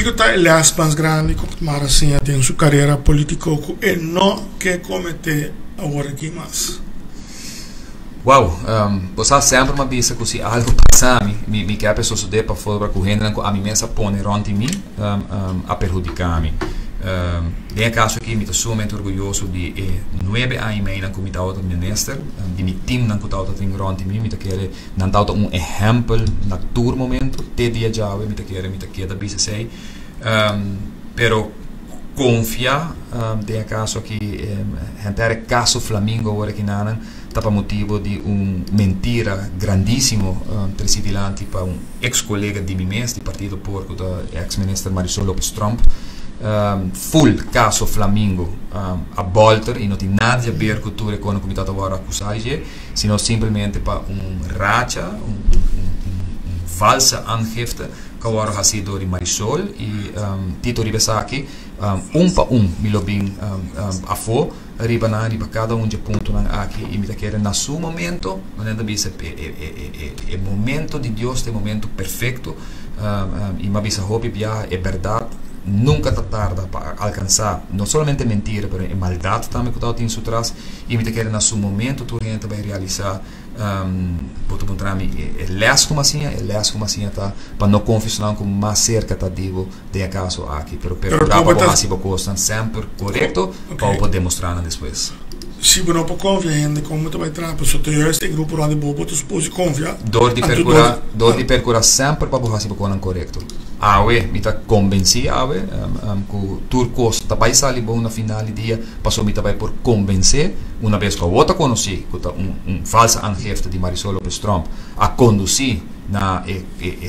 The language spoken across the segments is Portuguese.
que está el más grande que Maracinha tem sua carreira política e não que cometer agora aqui mais? Wow, você sempre me avisa que se algo passa me quer pessoa de para fora correndo a mim mesma põe ronti mim a perjudicar-me. Nel caso aqui, estou sumamente orgulhoso de 9 anos e meio na comité auto minister, de meu time na comité auto tem ronti mim, me quer não dar exemplo na tour momento, te dia já me quer da bisa sei, pero confia nel caso aqui, gente caso Flamengo agora que não tapa motivo de mentira grandíssimo presidiante para ex-colega de mim mesmo, do partido porco da ex-minister Marisol Lopes Trump. Full caso Flamengo a volta e não tem nada a ver com tudo que o comitê agora acusado, sino simplesmente para racha, falsa angifte que agora ha sido de Marisol e Tito Ribesaki para me lo bem a fo riba cada de ponto aqui e me quer na seu momento não é o momento de Deus é o momento perfeito e me avisa hope é verdade. Nunca está tarde para alcançar, não somente mentira, mas maldade também que está em seu trás e me quer na seu momento tu gente vai realizar por encontrar-me como assim tá para não confusão com mais cerca tá digo de caso aqui, pero para se você sempre correto para poder demonstrar depois. Se não para confiar como tu vai entrar para o teu este grupo lá de bobo tu supõe confiar dor de percurar sempre para você com correto. Awe, me tá convenci awe, que turcos tá vai sair bom na final de dia, passou me tá vai por convencer, uma vez que eu outra conheci, que tá falsa angifte de Marisol Lopes Trump, a conduzir na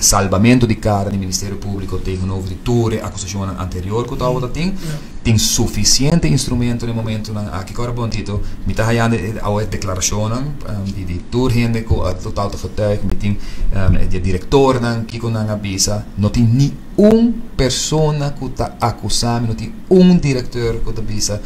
salvamento de cara do Ministério Público tem um de tudo acusação anterior que tá outra tem suficiente instrumento no momento aqui agora bom tito me tá hayando a declaração de tur gente com a total getuige me tem de diretor que com a visa não tem nenhuma pessoa que está acusando não tem diretor que está visa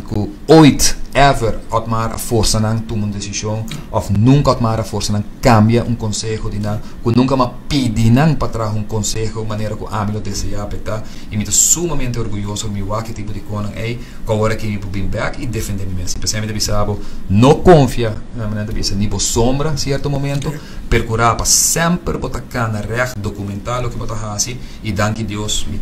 que ooit ever had maar a força não toma uma decisão ou nunca had maar a força não cambia conselho de não que nunca mais pedi não para trás conselho maneira que a mim lo deseja petar e me tô sumamente orgulhoso do meu que tipo de coisa é que agora que me bem back e defender me mesmo sempre de bisabo não confia maneira de bisa nível sombra certo momento percurar para sempre botar cana recht documentar o que botar assim e danke Deus me